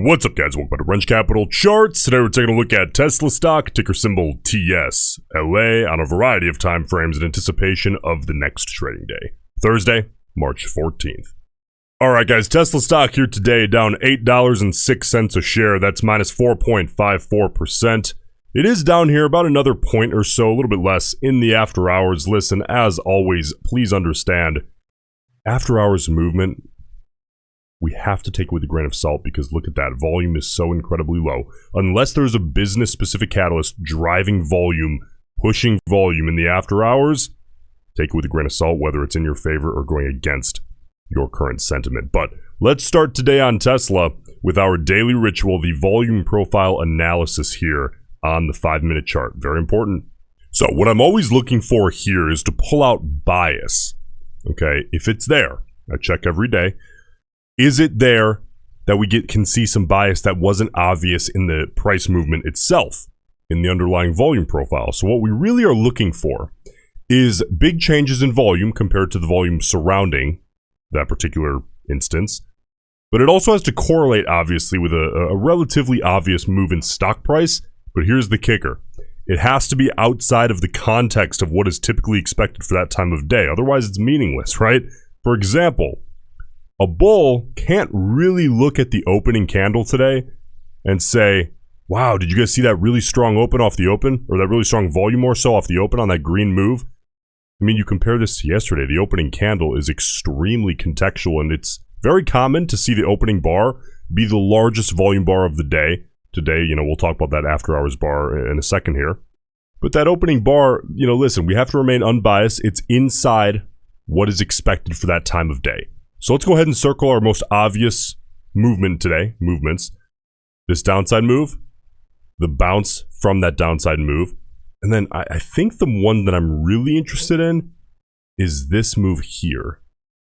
What's up, guys? Welcome to Roensch Capital Charts. Today we're taking a look at Tesla stock, ticker symbol TSLA, on a variety of time frames in anticipation of the next trading day, Thursday, March 14th. Alright guys, Tesla stock here today down $8.06 a share. That's minus 4.54%. It is down here about another point or so, a little bit less in the after hours. Listen, as always, please understand, after hours movement, we have to take it with a grain of salt because look at that. Volume is so incredibly low. Unless there's a business-specific catalyst driving volume, pushing volume in the after hours, take it with a grain of salt, whether it's in your favor or going against your current sentiment. But let's start today on Tesla with our daily ritual, the volume profile analysis here on the 5-minute chart. Very important. So what I'm always looking for here is to pull out bias. Okay, if it's there, I check every day. Is it there that we can see some bias that wasn't obvious in the price movement itself, in the underlying volume profile? So what we really are looking for is big changes in volume compared to the volume surrounding that particular instance. But it also has to correlate, obviously, with a relatively obvious move in stock price. But here's the kicker. It has to be outside of the context of what is typically expected for that time of day. Otherwise, it's meaningless, right? For example, a bull can't really look at the opening candle today and say, wow, did you guys see that really strong open off the open? Or that really strong volume or so off the open on that green move? I mean, you compare this to yesterday, the opening candle is extremely contextual, and it's very common to see the opening bar be the largest volume bar of the day. Today, we'll talk about that after hours bar in a second here. But that opening bar, listen, we have to remain unbiased. It's inside what is expected for that time of day. So let's go ahead and circle our most obvious movements. This downside move, the bounce from that downside move, and then I think the one that I'm really interested in is this move here.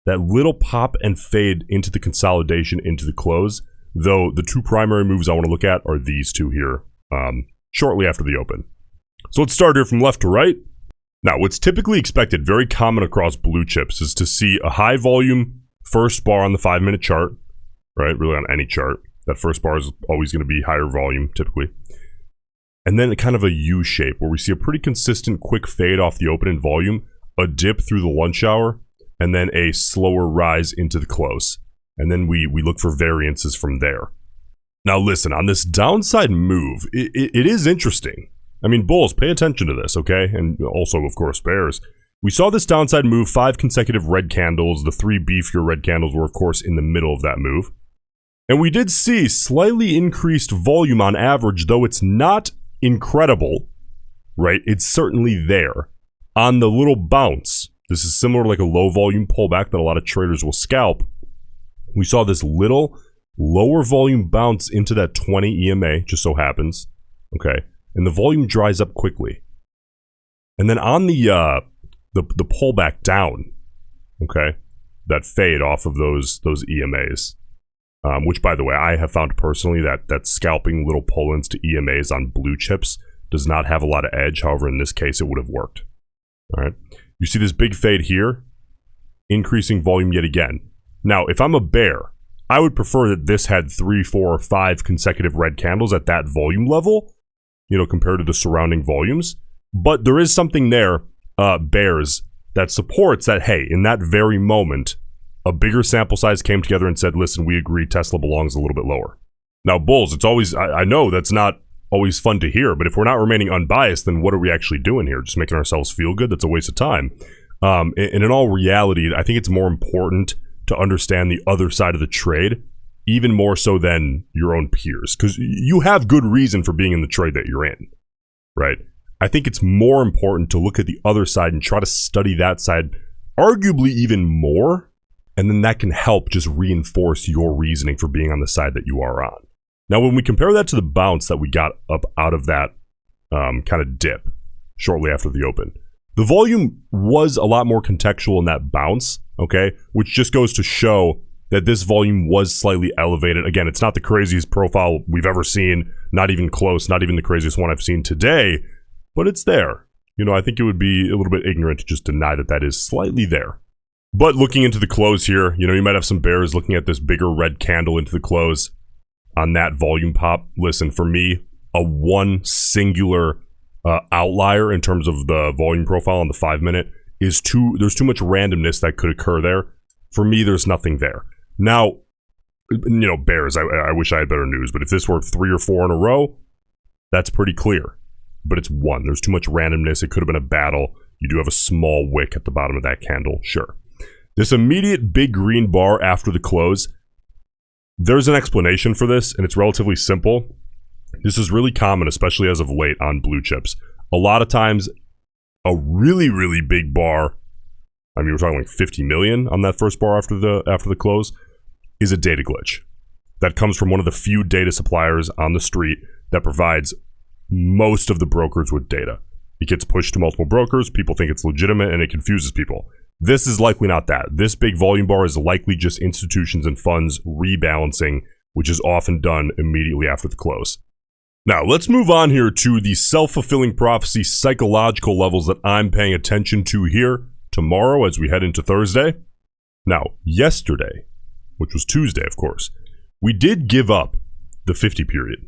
That little pop and fade into the consolidation, into the close, though the two primary moves I want to look at are these two here, shortly after the open. So let's start here from left to right. Now, what's typically expected, very common across blue chips, is to see a high volume first bar on the 5-minute chart, right? Really on any chart. That first bar is always going to be higher volume, typically. And then kind of a U shape where we see a pretty consistent quick fade off the open in volume, a dip through the lunch hour, and then a slower rise into the close. And then we look for variances from there. Now listen, on this downside move, it is interesting. I mean, bulls, pay attention to this, okay? And also, of course, bears. We saw this downside move, 5 consecutive red candles. The 3 beefier red candles were, of course, in the middle of that move. And we did see slightly increased volume on average, though it's not incredible, right? It's certainly there. On the little bounce, this is similar to like a low volume pullback that a lot of traders will scalp. We saw this little lower volume bounce into that 20 EMA, just so happens, okay? And the volume dries up quickly. And then on the pullback down, okay, that fade off of those EMAs, which, by the way, I have found personally that scalping little pull-ins to EMAs on blue chips does not have a lot of edge. However, in this case, it would have worked. All right, you see this big fade here, increasing volume yet again. Now, if I'm a bear, I would prefer that this had 3, 4, or 5 consecutive red candles at that volume level, compared to the surrounding volumes. But there is something there, bears, that supports that, hey, in that very moment, a bigger sample size came together and said, listen, we agree Tesla belongs a little bit lower. Now, bulls, it's always, I know that's not always fun to hear, but if we're not remaining unbiased, then what are we actually doing here? Just making ourselves feel good? That's a waste of time. And in all reality, I think it's more important to understand the other side of the trade, even more so than your own peers, because you have good reason for being in the trade that you're in, right? I think it's more important to look at the other side and try to study that side arguably even more, and then that can help just reinforce your reasoning for being on the side that you are on. Now, when we compare that to the bounce that we got up out of that kind of dip shortly after the open, the volume was a lot more contextual in that bounce, okay, which just goes to show that this volume was slightly elevated. Again, it's not the craziest profile we've ever seen, not even close, not even the craziest one I've seen today, but it's there. I think it would be a little bit ignorant to just deny that is slightly there. But looking into the close here, you might have some bears looking at this bigger red candle into the close. on that volume pop, listen, for me, a one singular outlier in terms of the volume profile on the 5-minute is there's too much randomness that could occur there. For me, there's nothing there. Now, bears, I wish I had better news, but if this were 3 or 4 in a row, that's pretty clear. But it's one. There's too much randomness. It could have been a battle. You do have a small wick at the bottom of that candle, sure. This immediate big green bar after the close, there's an explanation for this, and it's relatively simple. This is really common, especially as of late on blue chips. A lot of times, a really, really big bar, I mean, we're talking like 50 million on that first bar after the close, is a data glitch. That comes from one of the few data suppliers on the street that provides most of the brokers with data. It gets pushed to multiple brokers, people think it's legitimate, and it confuses people. This is likely not that. This big volume bar is likely just institutions and funds rebalancing, which is often done immediately after the close. Now, let's move on here to the self-fulfilling prophecy psychological levels that I'm paying attention to here tomorrow as we head into Thursday. Now, yesterday, which was Tuesday, of course, we did give up the 50 period.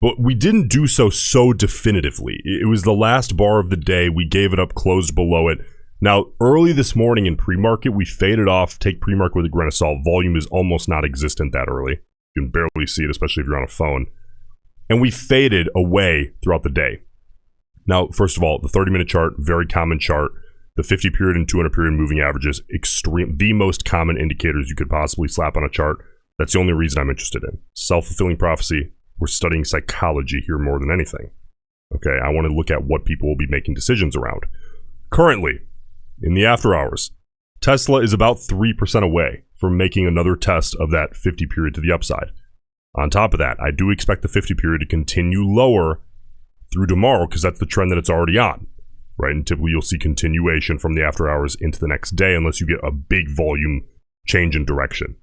But we didn't do so definitively. It was the last bar of the day. We gave it up, closed below it. Now, early this morning in pre-market, we faded off. Take pre-market with a grain of salt. Volume is almost not existent that early. You can barely see it, especially if you're on a phone. And we faded away throughout the day. Now, first of all, the 30-minute chart, very common chart. The 50 period and 200 period moving averages, the most common indicators you could possibly slap on a chart. That's the only reason I'm interested in. Self-fulfilling prophecy. We're studying psychology here more than anything. Okay, I want to look at what people will be making decisions around. Currently, in the after hours, Tesla is about 3% away from making another test of that 50 period to the upside. On top of that, I do expect the 50 period to continue lower through tomorrow because that's the trend that it's already on, right? And typically you'll see continuation from the after hours into the next day unless you get a big volume change in direction.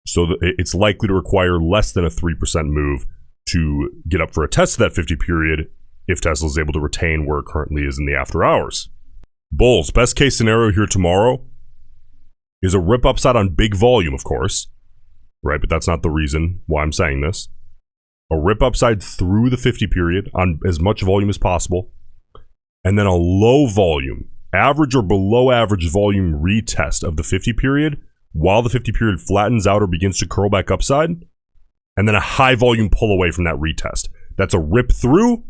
So it's likely to require less than a 3% move to get up for a test of that 50 period if Tesla is able to retain where it currently is in the after hours. Bulls, best case scenario here tomorrow is a rip upside on big volume, of course, right? But that's not the reason why I'm saying this. A rip upside through the 50 period on as much volume as possible, and then a low volume, average or below average volume retest of the 50 period while the 50 period flattens out or begins to curl back upside, and then a high volume pull away from that retest. That's a rip through,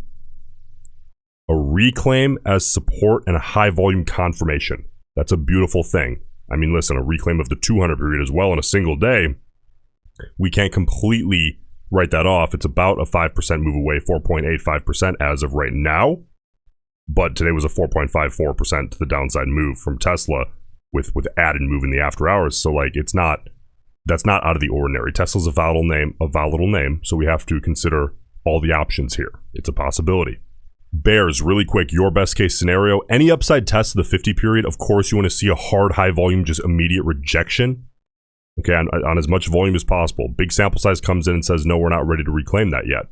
a reclaim as support, and a high volume confirmation. That's a beautiful thing. I mean, listen, a reclaim of the 200 period as well in a single day, we can't completely write that off. It's about a 5% move away, 4.85% as of right now. But today was a 4.54% to the downside move from Tesla with added move in the after hours. So like that's not out of the ordinary. Tesla's a volatile name, so we have to consider all the options here. It's a possibility. Bears, really quick, your best case scenario. Any upside test of the 50 period, of course you want to see a hard high volume, just immediate rejection. Okay, on as much volume as possible. Big sample size comes in and says, no, we're not ready to reclaim that yet.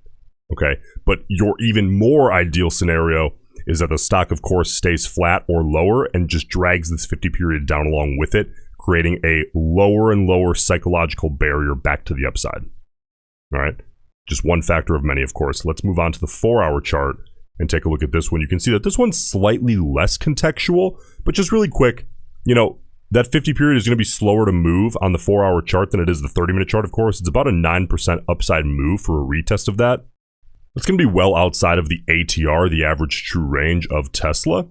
Okay, but your even more ideal scenario is that the stock, of course, stays flat or lower and just drags this 50 period down along with it, creating a lower and lower psychological barrier back to the upside. All right, just one factor of many, of course. Let's move on to the 4-hour chart and take a look at this one. You can see that this one's slightly less contextual, but just really quick, that 50 period is going to be slower to move on the 4-hour chart than it is the 30-minute chart, of course. It's about a 9% upside move for a retest of that. It's going to be well outside of the ATR, the average true range of Tesla.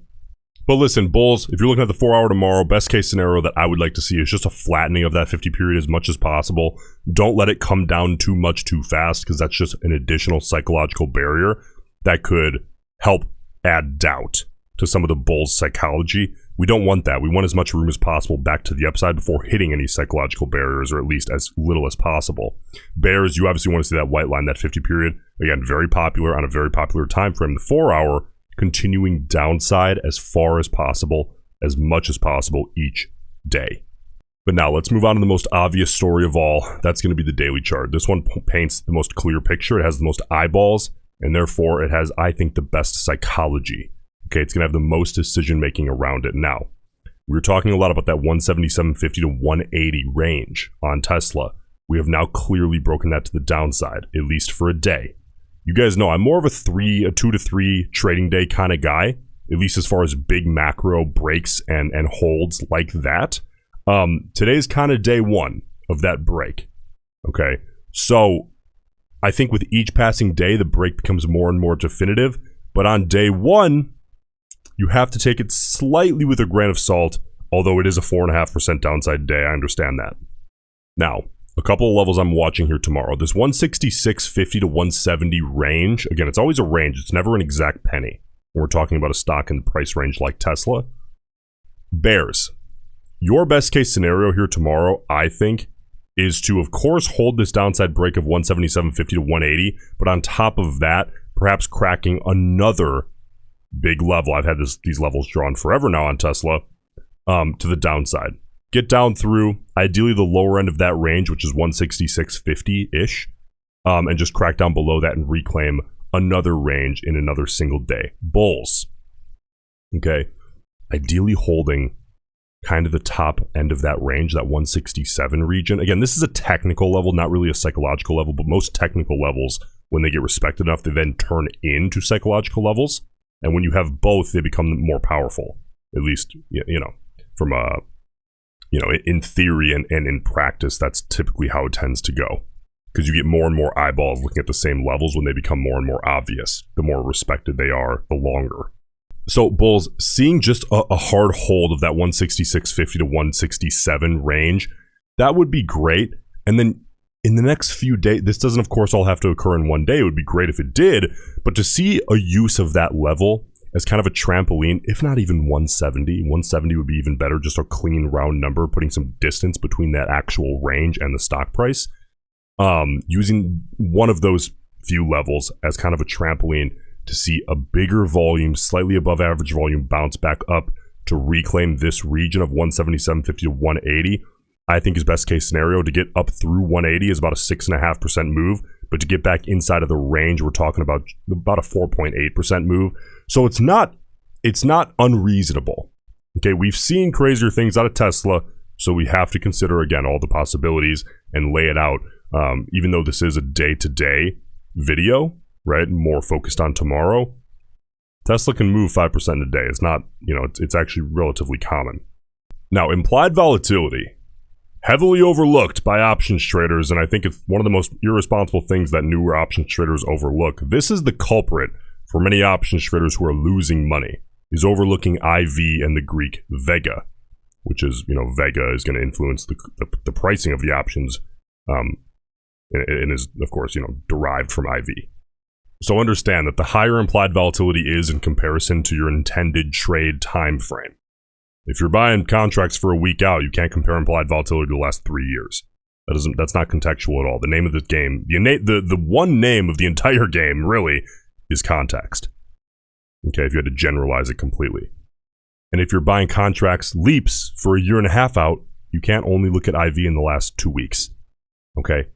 But listen, bulls, if you're looking at the 4-hour tomorrow, best case scenario that I would like to see is just a flattening of that 50 period as much as possible. Don't let it come down too much too fast, because that's just an additional psychological barrier that could help add doubt to some of the bulls' psychology. We don't want that. We want as much room as possible back to the upside before hitting any psychological barriers, or at least as little as possible. Bears, you obviously want to see that white line, that 50 period. Again, very popular on a very popular time frame. The 4-hour continuing downside as far as possible, as much as possible each day. But now let's move on to the most obvious story of all. That's going to be the daily chart. This one paints the most clear picture. It has the most eyeballs, and therefore it has, I think, the best psychology. Okay, it's going to have the most decision-making around it. Now, we were talking a lot about that 177.50 to 180 range on Tesla. We have now clearly broken that to the downside, at least for a day. You guys know I'm more of a 2 to 3 trading day kind of guy, at least as far as big macro breaks and holds like that. Today's kind of day one of that break. Okay, so I think with each passing day, the break becomes more and more definitive. But on day one, you have to take it slightly with a grain of salt, although it is a 4.5% downside day. I understand that. Now, a couple of levels I'm watching here tomorrow. This 166.50 to 170 range. Again, it's always a range. It's never an exact penny when we're talking about a stock in the price range like Tesla. Bears. Your best case scenario here tomorrow, I think, is to, of course, hold this downside break of 177.50 to 180, but on top of that, perhaps cracking another big level. I've had these levels drawn forever now on Tesla, to the downside. Get down through, ideally, the lower end of that range, which is 166.50-ish, and just crack down below that and reclaim another range in another single day. Bulls. Okay. Ideally holding kind of the top end of that range, that 167 region. Again, this is a technical level, not really a psychological level, but most technical levels, when they get respected enough, they then turn into psychological levels. And when you have both, they become more powerful, at least, you know, from a, you know, in theory and in practice, that's typically how it tends to go. Because you get more and more eyeballs looking at the same levels when they become more and more obvious. The more respected they are, the longer. So bulls, seeing just a hard hold of that 166.50 to 167 range, that would be great. And then in the next few days, this doesn't of course all have to occur in one day. It would be great if it did, but to see a use of that level as kind of a trampoline, if not even 170 would be even better, just a clean round number, putting some distance between that actual range and the stock price. Using one of those few levels as kind of a trampoline to see a bigger volume, slightly above average volume, bounce back up to reclaim this region of 177.50 to 180, I think is best case scenario. To get up through 180 is about a 6.5% move, but to get back inside of the range, we're talking about a 4.8% move. So it's not unreasonable. Okay, we've seen crazier things out of Tesla, so we have to consider again all the possibilities and lay it out. Even though this is a day-to-day video, right, more focused on tomorrow, Tesla can move 5% a day. It's not, you know, it's actually relatively common. Now, implied volatility, heavily overlooked by options traders, and I think it's one of the most irresponsible things that newer options traders overlook. This is the culprit for many options traders who are losing money, is overlooking IV and the Greek vega, which is, you know, vega is going to influence the pricing of the options, and is, of course, you know, derived from IV. So understand that the higher implied volatility is in comparison to your intended trade time frame. If you're buying contracts for a week out, you can't compare implied volatility to the last 3 years. That's not contextual at all. The name of the game, the one name of the entire game, really, is context. Okay, if you had to generalize it completely. And if you're buying contracts leaps for a year and a half out, you can't only look at IV in the last 2 weeks. Okay?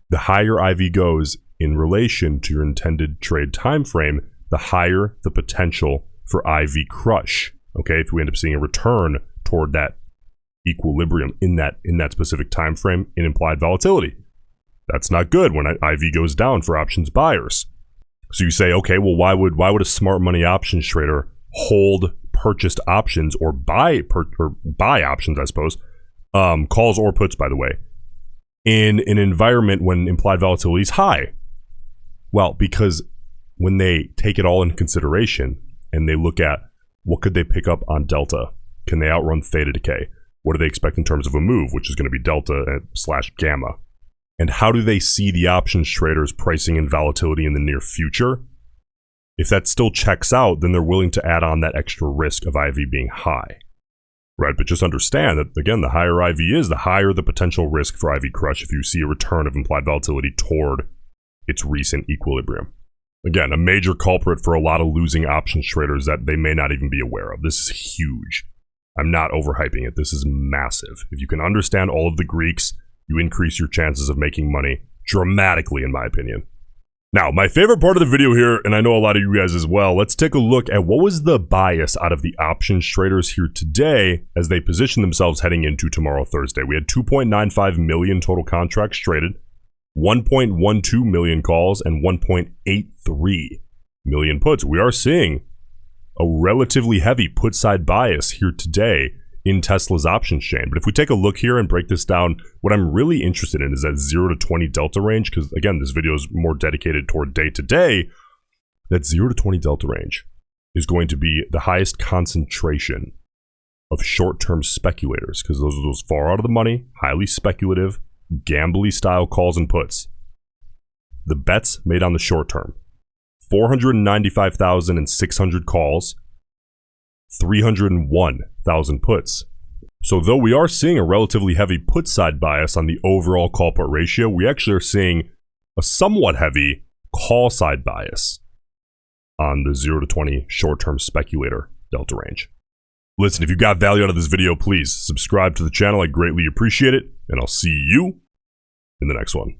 The higher IV goes in relation to your intended trade time frame, the higher the potential for IV crush. Okay, if we end up seeing a return toward that equilibrium in that specific time frame in implied volatility, that's not good when IV goes down for options buyers. So you say, okay, well, why would a smart money options trader hold purchased options or buy options, I suppose, calls or puts, by the way, in an environment when implied volatility is high? Well, because when they take it all into consideration and they look at what could they pick up on delta, can they outrun theta decay? What do they expect in terms of a move, which is going to be delta / gamma? And how do they see the options traders pricing in volatility in the near future? If that still checks out, then they're willing to add on that extra risk of IV being high. Right, but just understand that, again, the higher IV is, the higher the potential risk for IV crush if you see a return of implied volatility toward its recent equilibrium. Again, a major culprit for a lot of losing options traders that they may not even be aware of. This is huge. I'm not overhyping it. This is massive. If you can understand all of the Greeks, you increase your chances of making money dramatically, in my opinion. Now, my favorite part of the video here, and I know a lot of you guys as well, let's take a look at what was the bias out of the options traders here today as they position themselves heading into tomorrow, Thursday. We had 2.95 million total contracts traded, 1.12 million calls, and 1.83 million puts. We are seeing a relatively heavy put side bias here today in Tesla's options chain. But if we take a look here and break this down, what I'm really interested in is that 0 to 20 delta range, because again, this video is more dedicated toward day to day. That 0 to 20 delta range is going to be the highest concentration of short-term speculators, because those are those far out of the money, highly speculative, gambly style calls and puts. The bets made on the short term: 495,600 calls, 301,000 puts. So though we are seeing a relatively heavy put side bias on the overall call put ratio, we actually are seeing a somewhat heavy call side bias on the 0 to 20 short-term speculator delta range. Listen, if you got value out of this video, please subscribe to the channel. I greatly appreciate it, and I'll see you in the next one.